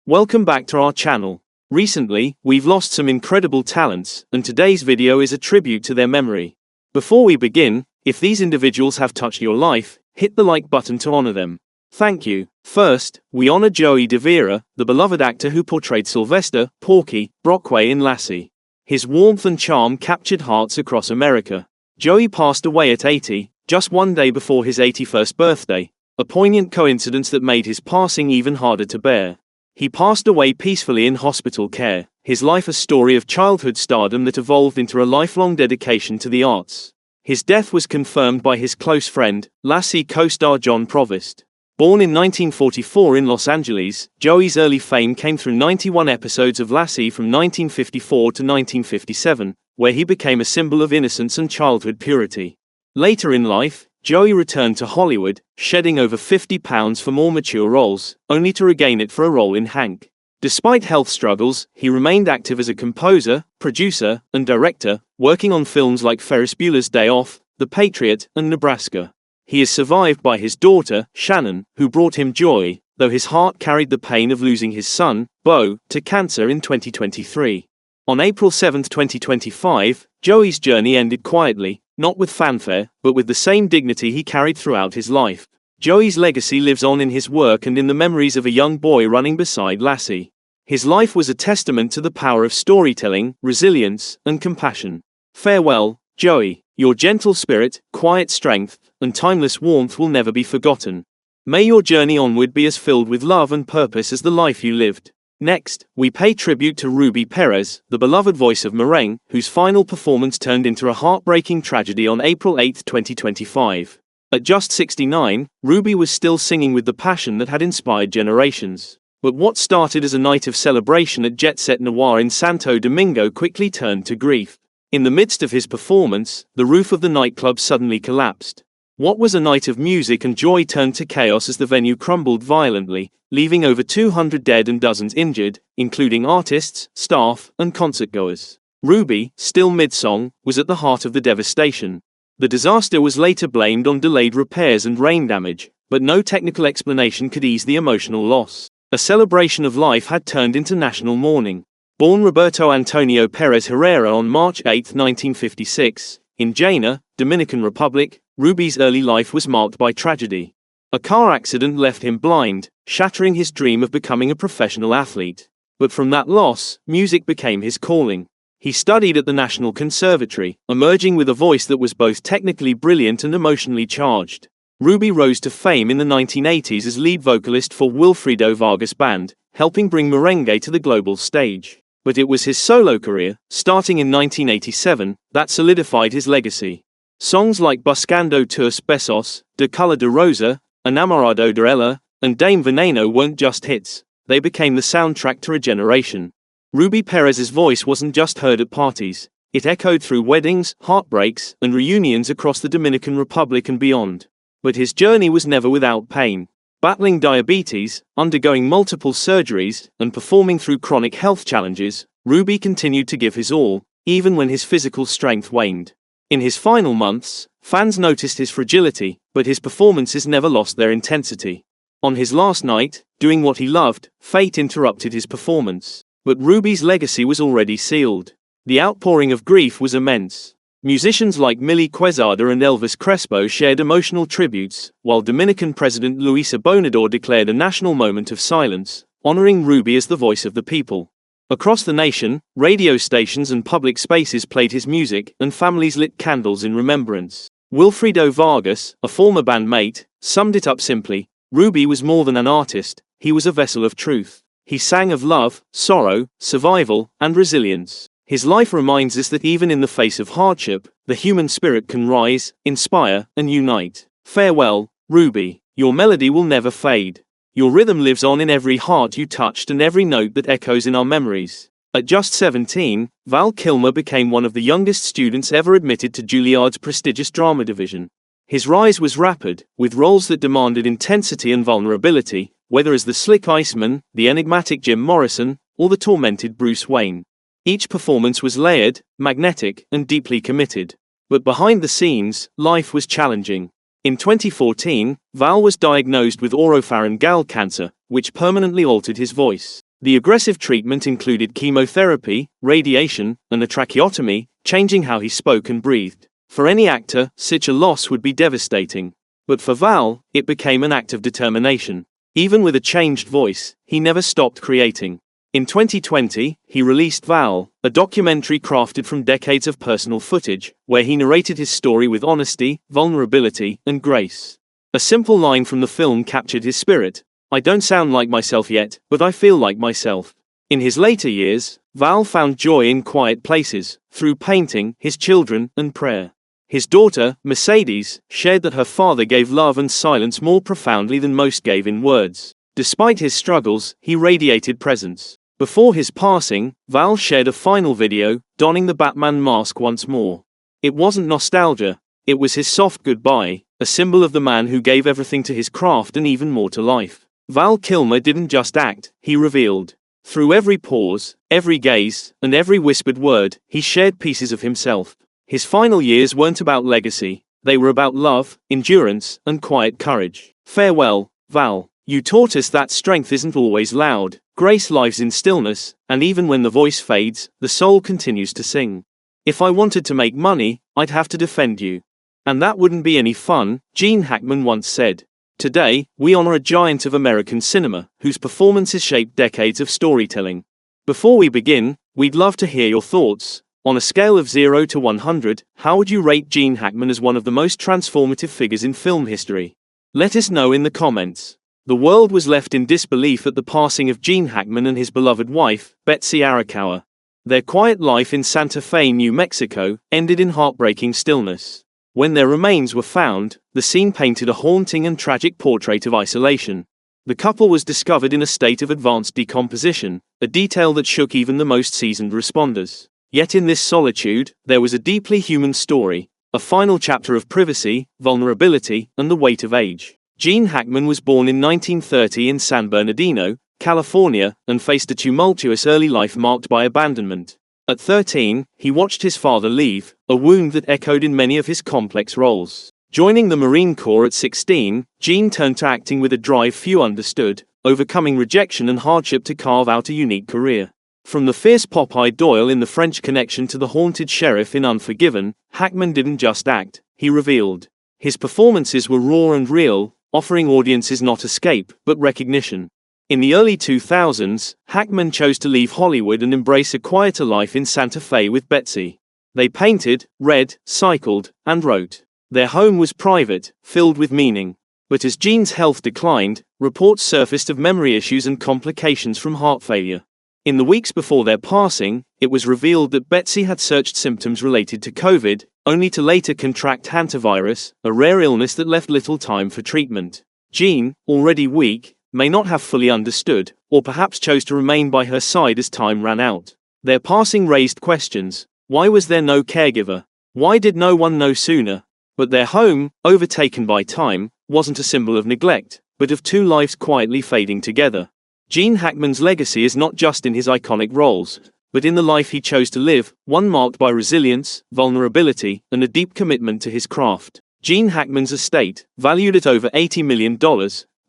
Welcome back to our channel. Recently, we've lost some incredible talents, and today's video is a tribute to their memory. Before we begin, if these individuals have touched your life, hit the like button to honor them. Thank you. First, we honor Joey De Vera, the beloved actor who portrayed Sylvester Porky Brockway in Lassie. His warmth and charm captured hearts across America. Joey passed away at 80, just one day before his 81st birthday, a poignant coincidence that made his passing even harder to bear. He passed away peacefully in hospital care, his life a story of childhood stardom that evolved into a lifelong dedication to the arts. His death was confirmed by his close friend, Lassie co-star John Provost. Born in 1944 in Los Angeles, Joey's early fame came through 91 episodes of Lassie from 1954 to 1957, where he became a symbol of innocence and childhood purity. Later in life, Joey returned to Hollywood, shedding over 50 pounds for more mature roles, only to regain it for a role in Hank. Despite health struggles, he remained active as a composer, producer, and director, working on films like Ferris Bueller's Day Off, The Patriot, and Nebraska. He is survived by his daughter, Shannon, who brought him joy, though his heart carried the pain of losing his son, Beau, to cancer in 2023. On April 7, 2025, Joey's journey ended quietly, not with fanfare, but with the same dignity he carried throughout his life. Joey's legacy lives on in his work and in the memories of a young boy running beside Lassie. His life was a testament to the power of storytelling, resilience, and compassion. Farewell, Joey. Your gentle spirit, quiet strength, and timeless warmth will never be forgotten. May your journey onward be as filled with love and purpose as the life you lived. Next, we pay tribute to Ruby Perez, the beloved voice of Mourning, whose final performance turned into a heartbreaking tragedy on April 8, 2025. At just 69, Ruby was still singing with the passion that had inspired generations. But what started as a night of celebration at Jet Set Noir in Santo Domingo quickly turned to grief. In the midst of his performance, the roof of the nightclub suddenly collapsed. What was a night of music and joy turned to chaos as the venue crumbled violently, leaving over 200 dead and dozens injured, including artists, staff, and concertgoers. Ruby, still mid-song, was at the heart of the devastation. The disaster was later blamed on delayed repairs and rain damage, but no technical explanation could ease the emotional loss. A celebration of life had turned into national mourning. Born Roberto Antonio Perez Herrera on March 8, 1956, in Jaina, Dominican Republic, Ruby's early life was marked by tragedy. A car accident left him blind, shattering his dream of becoming a professional athlete. But from that loss, music became his calling. He studied at the National Conservatory, emerging with a voice that was both technically brilliant and emotionally charged. Ruby rose to fame in the 1980s as lead vocalist for Wilfrido Vargas Band, helping bring merengue to the global stage. But it was his solo career, starting in 1987, that solidified his legacy. Songs like Buscando tus besos, De Color de Rosa, Enamorado de Ella, and Dame Veneno weren't just hits, they became the soundtrack to a generation. Ruby Perez's voice wasn't just heard at parties, it echoed through weddings, heartbreaks, and reunions across the Dominican Republic and beyond. But his journey was never without pain. Battling diabetes, undergoing multiple surgeries, and performing through chronic health challenges, Ruby continued to give his all, even when his physical strength waned. In his final months, fans noticed his fragility, but his performances never lost their intensity. On his last night, doing what he loved, fate interrupted his performance. But Ruby's legacy was already sealed. The outpouring of grief was immense. Musicians like Millie Quezada and Elvis Crespo shared emotional tributes, while Dominican President Luis Abinador declared a national moment of silence, honoring Ruby as the voice of the people. Across the nation, radio stations and public spaces played his music, and families lit candles in remembrance. Wilfrido Vargas, a former bandmate, summed it up simply: Ruby was more than an artist, he was a vessel of truth. He sang of love, sorrow, survival, and resilience. His life reminds us that even in the face of hardship, the human spirit can rise, inspire, and unite. Farewell, Ruby. Your melody will never fade. Your rhythm lives on in every heart you touched and every note that echoes in our memories. At just 17, Val Kilmer became one of the youngest students ever admitted to Juilliard's prestigious drama division. His rise was rapid, with roles that demanded intensity and vulnerability, whether as the slick Iceman, the enigmatic Jim Morrison, or the tormented Bruce Wayne. Each performance was layered, magnetic, and deeply committed. But behind the scenes, life was challenging. In 2014, Val was diagnosed with oropharyngeal cancer, which permanently altered his voice. The aggressive treatment included chemotherapy, radiation, and a tracheotomy, changing how he spoke and breathed. For any actor, such a loss would be devastating. But for Val, it became an act of determination. Even with a changed voice, he never stopped creating. In 2020, he released Val, a documentary crafted from decades of personal footage, where he narrated his story with honesty, vulnerability, and grace. A simple line from the film captured his spirit: "I don't sound like myself yet, but I feel like myself." In his later years, Val found joy in quiet places, through painting, his children, and prayer. His daughter, Mercedes, shared that her father gave love and silence more profoundly than most gave in words. Despite his struggles, he radiated presence. Before his passing, Val shared a final video, donning the Batman mask once more. It wasn't nostalgia, it was his soft goodbye, a symbol of the man who gave everything to his craft and even more to life. Val Kilmer didn't just act, he revealed. Through every pause, every gaze, and every whispered word, he shared pieces of himself. His final years weren't about legacy, they were about love, endurance, and quiet courage. Farewell, Val. You taught us that strength isn't always loud, grace lives in stillness, and even when the voice fades, the soul continues to sing. If I wanted to make money, I'd have to defend you. And that wouldn't be any fun, Gene Hackman once said. Today, we honor a giant of American cinema, whose performances shaped decades of storytelling. Before we begin, we'd love to hear your thoughts. On a scale of 0 to 100, how would you rate Gene Hackman as one of the most transformative figures in film history? Let us know in the comments. The world was left in disbelief at the passing of Gene Hackman and his beloved wife, Betsy Arakawa. Their quiet life in Santa Fe, New Mexico, ended in heartbreaking stillness. When their remains were found, the scene painted a haunting and tragic portrait of isolation. The couple was discovered in a state of advanced decomposition, a detail that shook even the most seasoned responders. Yet in this solitude, there was a deeply human story, a final chapter of privacy, vulnerability, and the weight of age. Gene Hackman was born in 1930 in San Bernardino, California, and faced a tumultuous early life marked by abandonment. At 13, he watched his father leave, a wound that echoed in many of his complex roles. Joining the Marine Corps at 16, Gene turned to acting with a drive few understood, overcoming rejection and hardship to carve out a unique career. From the fierce Popeye Doyle in The French Connection to the haunted sheriff in Unforgiven, Hackman didn't just act, he revealed. His performances were raw and real, offering audiences not escape, but recognition. In the early 2000s, Hackman chose to leave Hollywood and embrace a quieter life in Santa Fe with Betsy. They painted, read, cycled, and wrote. Their home was private, filled with meaning. But as Gene's health declined, reports surfaced of memory issues and complications from heart failure. In the weeks before their passing, it was revealed that Betsy had searched symptoms related to COVID, only to later contract hantavirus, a rare illness that left little time for treatment. Gene, already weak, may not have fully understood, or perhaps chose to remain by her side as time ran out. Their passing raised questions. Why was there no caregiver? Why did no one know sooner? But their home, overtaken by time, wasn't a symbol of neglect, but of two lives quietly fading together. Gene Hackman's legacy is not just in his iconic roles, but in the life he chose to live, one marked by resilience, vulnerability, and a deep commitment to his craft. Gene Hackman's estate, valued at over $80 million,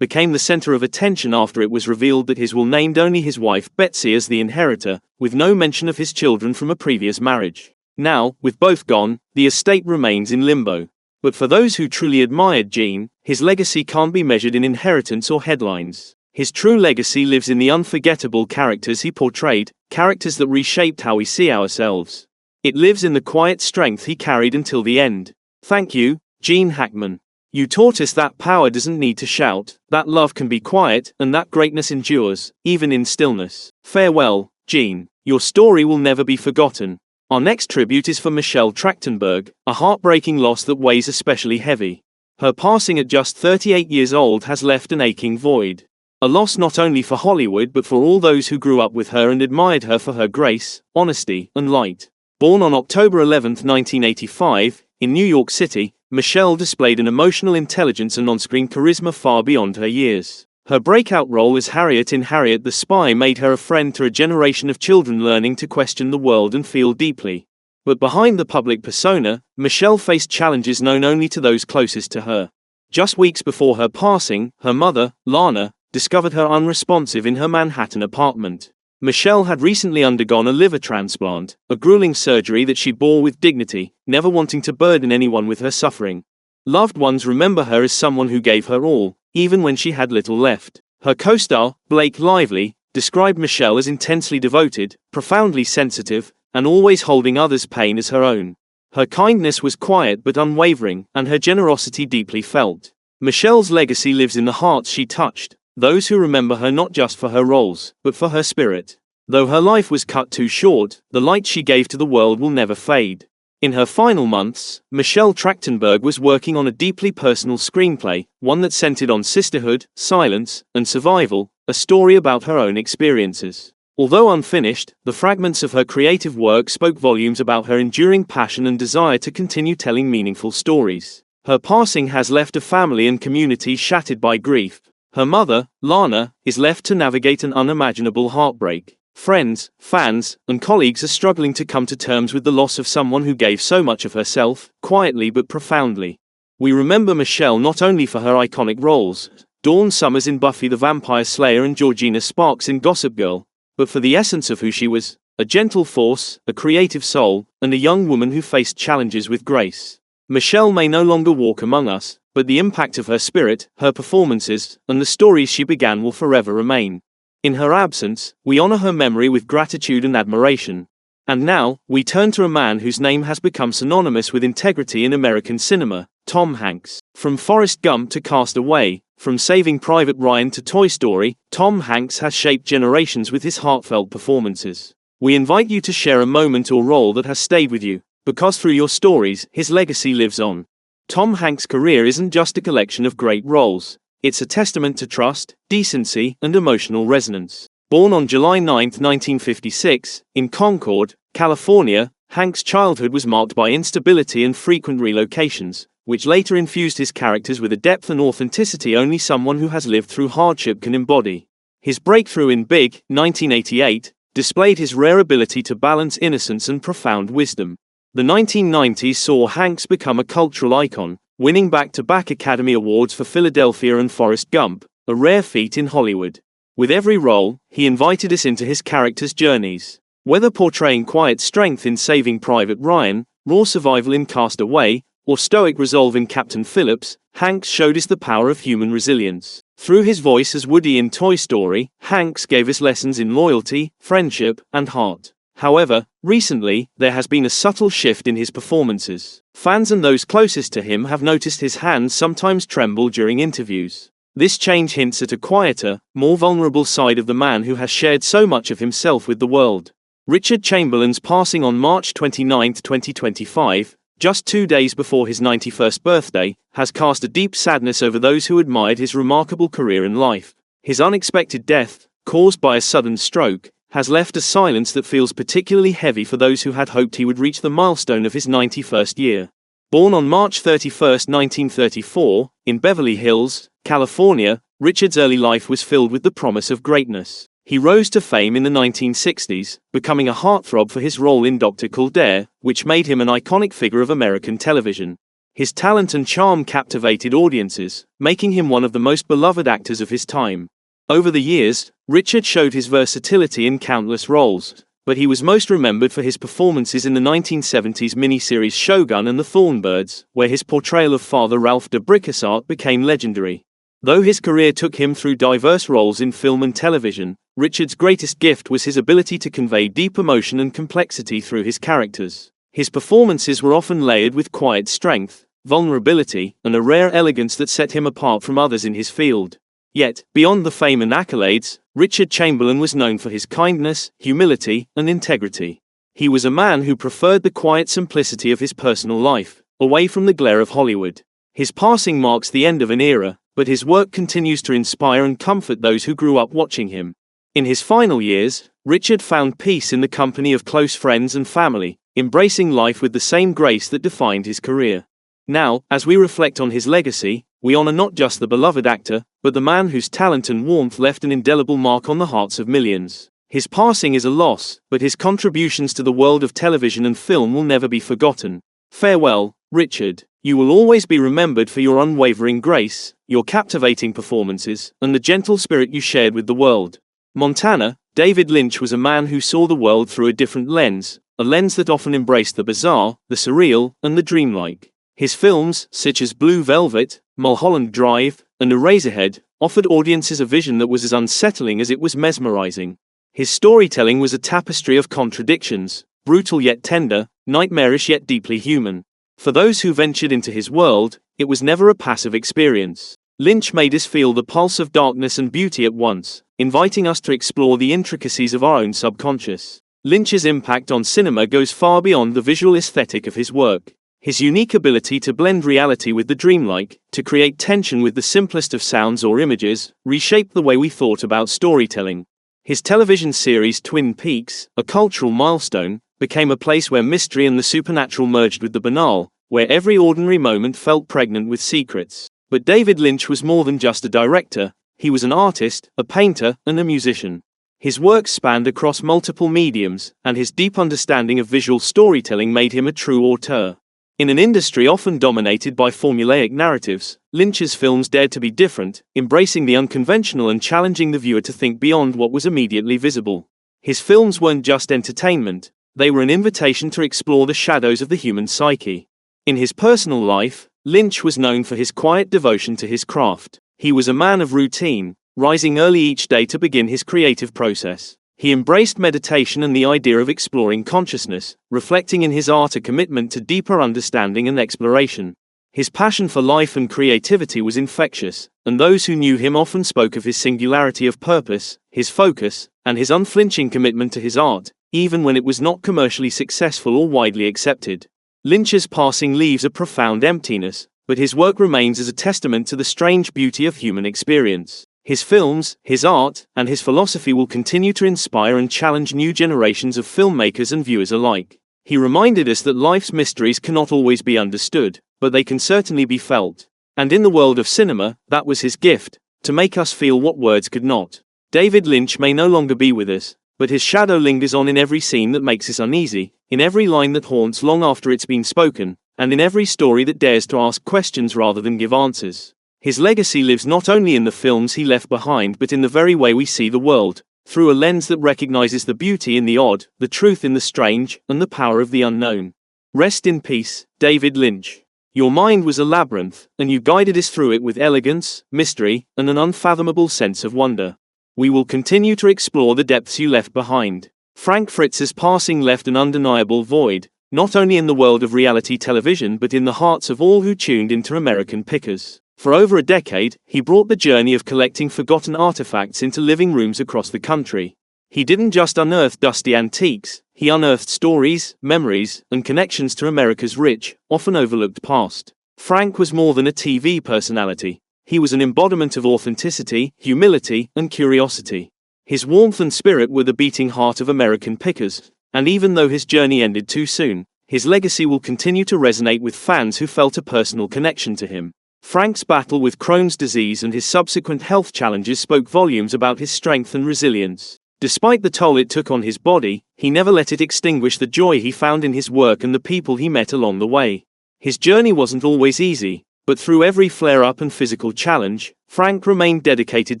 became the center of attention after it was revealed that his will named only his wife Betsy as the inheritor, with no mention of his children from a previous marriage. Now, with both gone, the estate remains in limbo. But for those who truly admired Gene, his legacy can't be measured in inheritance or headlines. His true legacy lives in the unforgettable characters he portrayed, characters that reshaped how we see ourselves. It lives in the quiet strength he carried until the end. Thank you, Gene Hackman. You taught us that power doesn't need to shout, that love can be quiet, and that greatness endures, even in stillness. Farewell, Gene. Your story will never be forgotten. Our next tribute is for Michelle Trachtenberg, a heartbreaking loss that weighs especially heavy. Her passing at just 38 years old has left an aching void. A loss not only for Hollywood but for all those who grew up with her and admired her for her grace, honesty, and light. Born on October 11, 1985, in New York City, Michelle displayed an emotional intelligence and on-screen charisma far beyond her years. Her breakout role as Harriet in Harriet the Spy made her a friend to a generation of children learning to question the world and feel deeply. But behind the public persona, Michelle faced challenges known only to those closest to her. Just weeks before her passing, her mother, Lana, discovered her unresponsive in her Manhattan apartment. Michelle had recently undergone a liver transplant, a grueling surgery that she bore with dignity, never wanting to burden anyone with her suffering. Loved ones remember her as someone who gave her all, even when she had little left. Her co-star, Blake Lively, described Michelle as intensely devoted, profoundly sensitive, and always holding others' pain as her own. Her kindness was quiet but unwavering, and her generosity deeply felt. Michelle's legacy lives in the hearts she touched, those who remember her not just for her roles, but for her spirit. Though her life was cut too short, the light she gave to the world will never fade. In her final months, Michelle Trachtenberg was working on a deeply personal screenplay, one that centered on sisterhood, silence, and survival, a story about her own experiences. Although unfinished, the fragments of her creative work spoke volumes about her enduring passion and desire to continue telling meaningful stories. Her passing has left a family and community shattered by grief. Her mother, Lana, is left to navigate an unimaginable heartbreak. Friends, fans, and colleagues are struggling to come to terms with the loss of someone who gave so much of herself, quietly but profoundly. We remember Michelle not only for her iconic roles, Dawn Summers in Buffy the Vampire Slayer and Georgina Sparks in Gossip Girl, but for the essence of who she was, a gentle force, a creative soul, and a young woman who faced challenges with grace. Michelle may no longer walk among us, but the impact of her spirit, her performances, and the stories she began will forever remain. In her absence, we honor her memory with gratitude and admiration. And now, we turn to a man whose name has become synonymous with integrity in American cinema, Tom Hanks. From Forrest Gump to Cast Away, from Saving Private Ryan to Toy Story, Tom Hanks has shaped generations with his heartfelt performances. We invite you to share a moment or role that has stayed with you, because through your stories, his legacy lives on. Tom Hanks' career isn't just a collection of great roles. It's a testament to trust, decency, and emotional resonance. Born on July 9, 1956, in Concord, California, Hanks' childhood was marked by instability and frequent relocations, which later infused his characters with a depth and authenticity only someone who has lived through hardship can embody. His breakthrough in Big, 1988, displayed his rare ability to balance innocence and profound wisdom. The 1990s saw Hanks become a cultural icon, winning back-to-back Academy Awards for Philadelphia and Forrest Gump, a rare feat in Hollywood. With every role, he invited us into his characters' journeys. Whether portraying quiet strength in Saving Private Ryan, raw survival in Cast Away, or stoic resolve in Captain Phillips, Hanks showed us the power of human resilience. Through his voice as Woody in Toy Story, Hanks gave us lessons in loyalty, friendship, and heart. However, recently, there has been a subtle shift in his performances. Fans and those closest to him have noticed his hands sometimes tremble during interviews. This change hints at a quieter, more vulnerable side of the man who has shared so much of himself with the world. Richard Chamberlain's passing on March 29, 2025, just 2 days before his 91st birthday, has cast a deep sadness over those who admired his remarkable career in life. His unexpected death, caused by a sudden stroke, has left a silence that feels particularly heavy for those who had hoped he would reach the milestone of his 91st year. Born on March 31, 1934, in Beverly Hills, California, Richard's early life was filled with the promise of greatness. He rose to fame in the 1960s, becoming a heartthrob for his role in Dr. Kildare, which made him an iconic figure of American television. His talent and charm captivated audiences, making him one of the most beloved actors of his time. Over the years, Richard showed his versatility in countless roles, but he was most remembered for his performances in the 1970s miniseries Shogun and the Thornbirds, where his portrayal of Father Ralph de Bricassart became legendary. Though his career took him through diverse roles in film and television, Richard's greatest gift was his ability to convey deep emotion and complexity through his characters. His performances were often layered with quiet strength, vulnerability, and a rare elegance that set him apart from others in his field. Yet, beyond the fame and accolades, Richard Chamberlain was known for his kindness, humility, and integrity. He was a man who preferred the quiet simplicity of his personal life, away from the glare of Hollywood. His passing marks the end of an era, but his work continues to inspire and comfort those who grew up watching him. In his final years, Richard found peace in the company of close friends and family, embracing life with the same grace that defined his career. Now, as we reflect on his legacy, we honor not just the beloved actor, but the man whose talent and warmth left an indelible mark on the hearts of millions. His passing is a loss, but his contributions to the world of television and film will never be forgotten. Farewell, Richard, you will always be remembered for your unwavering grace, your captivating performances, and the gentle spirit you shared with the world. Montana, David Lynch was a man who saw the world through a different lens, a lens that often embraced the bizarre, the surreal, and the dreamlike. His films, such as Blue Velvet, Mulholland Drive, and Eraserhead, offered audiences a vision that was as unsettling as it was mesmerizing. His storytelling was a tapestry of contradictions, brutal yet tender, nightmarish yet deeply human. For those who ventured into his world, it was never a passive experience. Lynch made us feel the pulse of darkness and beauty at once, inviting us to explore the intricacies of our own subconscious. Lynch's impact on cinema goes far beyond the visual aesthetic of his work. His unique ability to blend reality with the dreamlike, to create tension with the simplest of sounds or images, reshaped the way we thought about storytelling. His television series Twin Peaks, a cultural milestone, became a place where mystery and the supernatural merged with the banal, where every ordinary moment felt pregnant with secrets. But David Lynch was more than just a director, he was an artist, a painter, and a musician. His work spanned across multiple mediums, and his deep understanding of visual storytelling made him a true auteur. In an industry often dominated by formulaic narratives, Lynch's films dared to be different, embracing the unconventional and challenging the viewer to think beyond what was immediately visible. His films weren't just entertainment, they were an invitation to explore the shadows of the human psyche. In his personal life, Lynch was known for his quiet devotion to his craft. He was a man of routine, rising early each day to begin his creative process. He embraced meditation and the idea of exploring consciousness, reflecting in his art a commitment to deeper understanding and exploration. His passion for life and creativity was infectious, and those who knew him often spoke of his singularity of purpose, his focus, and his unflinching commitment to his art, even when it was not commercially successful or widely accepted. Lynch's passing leaves a profound emptiness, but his work remains as a testament to the strange beauty of human experience. His films, his art, and his philosophy will continue to inspire and challenge new generations of filmmakers and viewers alike. He reminded us that life's mysteries cannot always be understood, but they can certainly be felt. And in the world of cinema, that was his gift, to make us feel what words could not. David Lynch may no longer be with us, but his shadow lingers on in every scene that makes us uneasy, in every line that haunts long after it's been spoken, and in every story that dares to ask questions rather than give answers. His legacy lives not only in the films he left behind but in the very way we see the world, through a lens that recognizes the beauty in the odd, the truth in the strange, and the power of the unknown. Rest in peace, David Lynch. Your mind was a labyrinth, and you guided us through it with elegance, mystery, and an unfathomable sense of wonder. We will continue to explore the depths you left behind. Frank Fritz's passing left an undeniable void, not only in the world of reality television but in the hearts of all who tuned into American Pickers. For over a decade, he brought the journey of collecting forgotten artifacts into living rooms across the country. He didn't just unearth dusty antiques, he unearthed stories, memories, and connections to America's rich, often overlooked past. Frank was more than a TV personality. He was an embodiment of authenticity, humility, and curiosity. His warmth and spirit were the beating heart of American Pickers, and even though his journey ended too soon, his legacy will continue to resonate with fans who felt a personal connection to him. Frank's battle with Crohn's disease and his subsequent health challenges spoke volumes about his strength and resilience. Despite the toll it took on his body, he never let it extinguish the joy he found in his work and the people he met along the way. His journey wasn't always easy, but through every flare-up and physical challenge, Frank remained dedicated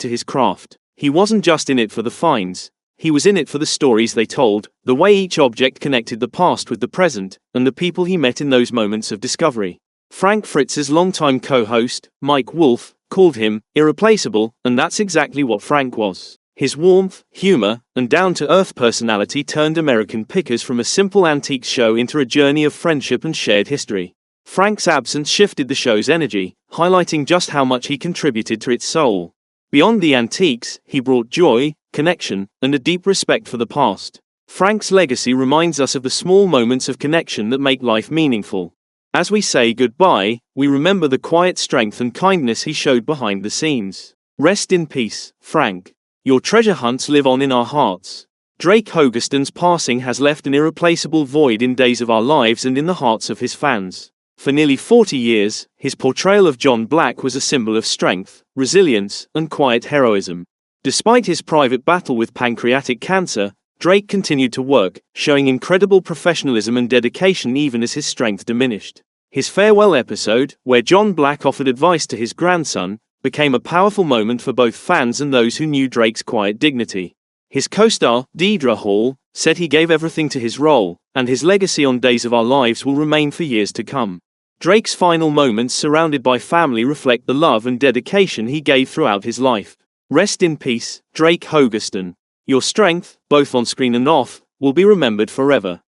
to his craft. He wasn't just in it for the finds, he was in it for the stories they told, the way each object connected the past with the present, and the people he met in those moments of discovery. Frank Fritz's longtime co-host, Mike Wolfe, called him irreplaceable, and that's exactly what Frank was. His warmth, humor, and down-to-earth personality turned American Pickers from a simple antiques show into a journey of friendship and shared history. Frank's absence shifted the show's energy, highlighting just how much he contributed to its soul. Beyond the antiques, he brought joy, connection, and a deep respect for the past. Frank's legacy reminds us of the small moments of connection that make life meaningful. As we say goodbye, we remember the quiet strength and kindness he showed behind the scenes. Rest in peace, Frank. Your treasure hunts live on in our hearts. Drake Hogestyn's passing has left an irreplaceable void in days of our lives and in the hearts of his fans. For nearly 40 years, his portrayal of John Black was a symbol of strength, resilience, and quiet heroism. Despite his private battle with pancreatic cancer, Drake continued to work, showing incredible professionalism and dedication even as his strength diminished. His farewell episode, where John Black offered advice to his grandson, became a powerful moment for both fans and those who knew Drake's quiet dignity. His co-star, Deidre Hall, said he gave everything to his role, and his legacy on Days of Our Lives will remain for years to come. Drake's final moments surrounded by family reflect the love and dedication he gave throughout his life. Rest in peace, Drake Hogestyn. Your strength, both on screen and off, will be remembered forever.